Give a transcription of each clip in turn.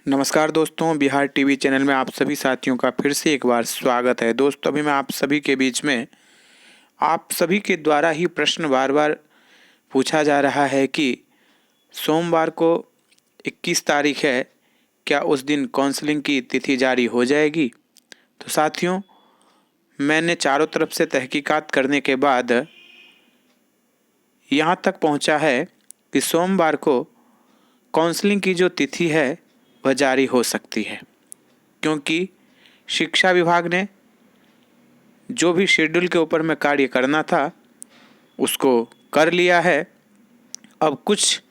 नमस्कार दोस्तों, Bihar TV channel में आप सभी साथियों का फिर से एक बार स्वागत है। दोस्तों, अभी मैं आप सभी के बीच में आप सभी के द्वारा ही प्रश्न बार बार पूछा जा रहा है कि सोमवार को 21 तारीख है, क्या उस दिन काउंसलिंग की तिथि जारी हो जाएगी। तो साथियों, मैंने चारों तरफ से तहकीकात करने के बाद यहाँ तक पहुँचा है कि सोमवार को काउंसलिंग की जो तिथि है वह जारी हो सकती है, क्योंकि शिक्षा विभाग ने जो भी शेड्यूल के ऊपर में कार्य करना था उसको कर लिया है। अब कुछ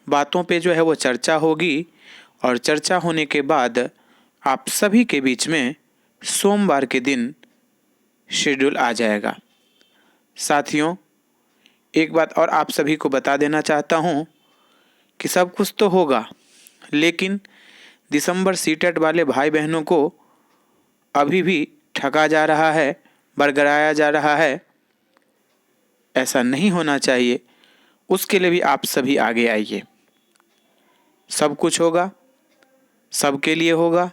बातों पे जो है वो चर्चा होगी और चर्चा होने के बाद आप सभी के बीच में सोमवार के दिन शेड्यूल आ जाएगा। साथियों, एक बात और आप सभी को बता देना चाहता हूँ कि सब कुछ तो होगा, लेकिन दिसंबर सीटेट वाले भाई बहनों को अभी भी ठगा जा रहा है, बरगराया जा रहा है। ऐसा नहीं होना चाहिए। उसके लिए भी आप सभी आगे आइए। सब कुछ होगा, सबके लिए होगा,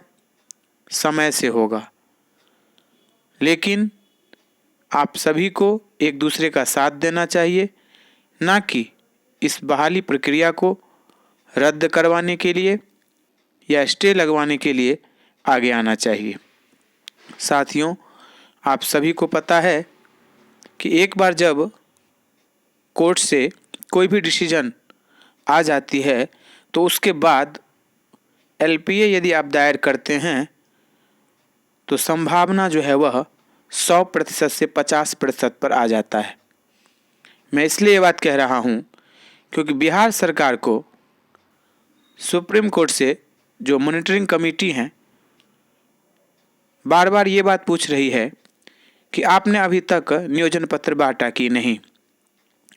समय से होगा, लेकिन आप सभी को एक दूसरे का साथ देना चाहिए, ना कि इस बहाली प्रक्रिया को रद्द करवाने के लिए या स्टे लगवाने के लिए आगे आना चाहिए। साथियों, आप सभी को पता है कि एक बार जब कोर्ट से कोई भी डिसीजन आ जाती है तो उसके बाद एलपीए यदि आप दायर करते हैं तो संभावना जो है वह 100% से 50% पर आ जाता है। मैं इसलिए ये बात कह रहा हूँ क्योंकि बिहार सरकार को सुप्रीम कोर्ट से जो मॉनिटरिंग कमेटी है बार बार ये बात पूछ रही है कि आपने अभी तक नियोजन पत्र बांटा कि नहीं,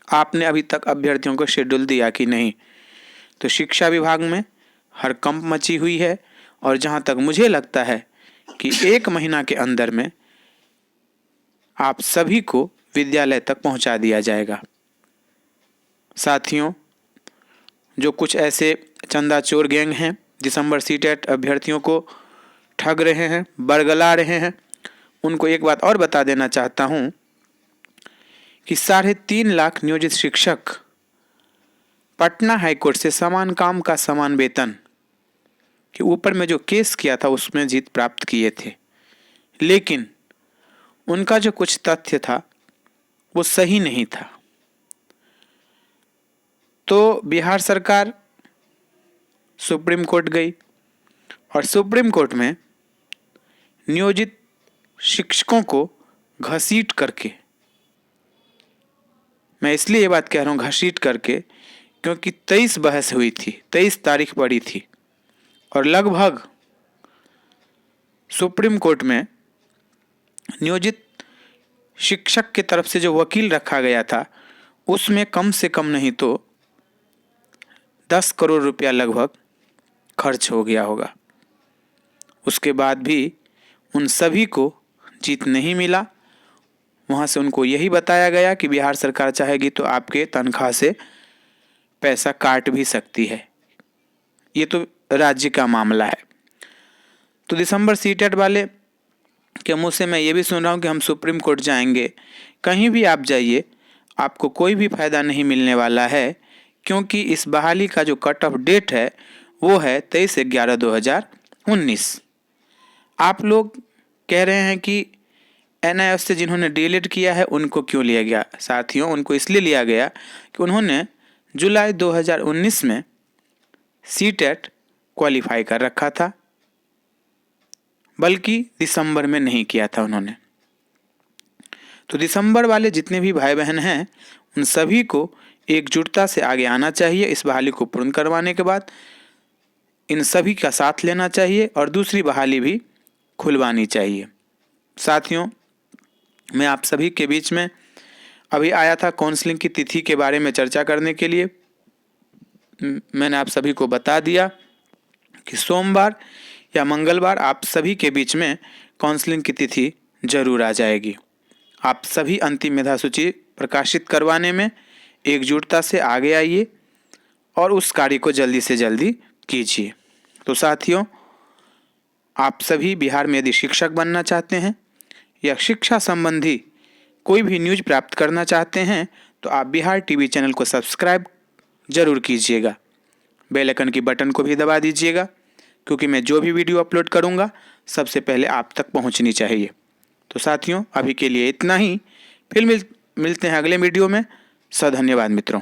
आपने अभी तक अभ्यर्थियों को शेड्यूल दिया कि नहीं। तो शिक्षा विभाग में हड़कंप मची हुई है और जहाँ तक मुझे लगता है कि 1 महीना के अंदर में आप सभी को विद्यालय तक पहुँचा दिया जाएगा। साथियों, जो कुछ ऐसे चंदा चोर गैंग हैं दिसंबर सीटेट अभ्यर्थियों को ठग रहे हैं, बरगला रहे हैं, उनको एक बात और बता देना चाहता हूं कि 3.5 लाख नियोजित शिक्षक पटना हाईकोर्ट से समान काम का समान वेतन के ऊपर में जो केस किया था उसमें जीत प्राप्त किए थे, लेकिन उनका जो कुछ तथ्य था वो सही नहीं था। तो बिहार सरकार सुप्रीम कोर्ट गई और सुप्रीम कोर्ट में नियोजित शिक्षकों को घसीट करके, मैं इसलिए ये बात कह रहा हूँ घसीट करके क्योंकि 23 बहस हुई थी, 23 तारीख पड़ी थी और लगभग सुप्रीम कोर्ट में नियोजित शिक्षक की तरफ से जो वकील रखा गया था उसमें कम से कम नहीं तो 10 करोड़ रुपया लगभग खर्च हो गया होगा। उसके बाद भी उन सभी को जीत नहीं मिला। वहाँ से उनको यही बताया गया कि बिहार सरकार चाहेगी तो आपके तनख्वाह से पैसा काट भी सकती है, ये तो राज्य का मामला है। तो दिसंबर सीटेट वाले के मुँह से मैं ये भी सुन रहा हूँ कि हम सुप्रीम कोर्ट जाएंगे। कहीं भी आप जाइए, आपको कोई भी फायदा नहीं मिलने वाला है, क्योंकि इस बहाली का जो कट ऑफ डेट है वो है 23/11/2019। आप लोग कह रहे हैं कि एनआईएफ से जिन्होंने डीएलएड किया है उनको क्यों लिया गया। साथियों, उनको इसलिए लिया गया कि उन्होंने जुलाई 2019 में सीटेट क्वालिफाई कर रखा था, बल्कि दिसंबर में नहीं किया था उन्होंने। तो दिसंबर वाले जितने भी भाई बहन हैं उन सभी को एकजुटता से आगे आना चाहिए। इस बहाली को पूर्ण करवाने के बाद इन सभी का साथ लेना चाहिए और दूसरी बहाली भी खुलवानी चाहिए। साथियों, मैं आप सभी के बीच में अभी आया था काउंसलिंग की तिथि के बारे में चर्चा करने के लिए। मैंने आप सभी को बता दिया कि सोमवार या मंगलवार आप सभी के बीच में काउंसलिंग की तिथि जरूर आ जाएगी। आप सभी अंतिम मेधा सूची प्रकाशित करवाने में एकजुटता से आगे आइए और उस कार्य को जल्दी से जल्दी कीजिए। तो साथियों, आप सभी बिहार में यदि शिक्षक बनना चाहते हैं या शिक्षा संबंधी कोई भी न्यूज़ प्राप्त करना चाहते हैं तो आप बिहार टीवी चैनल को सब्सक्राइब जरूर कीजिएगा। बेल आइकन की बटन को भी दबा दीजिएगा, क्योंकि मैं जो भी वीडियो अपलोड करूंगा सबसे पहले आप तक पहुंचनी चाहिए। तो साथियों, अभी के लिए इतना ही। फिर मिलते हैं अगले वीडियो में। धन्यवाद मित्रों।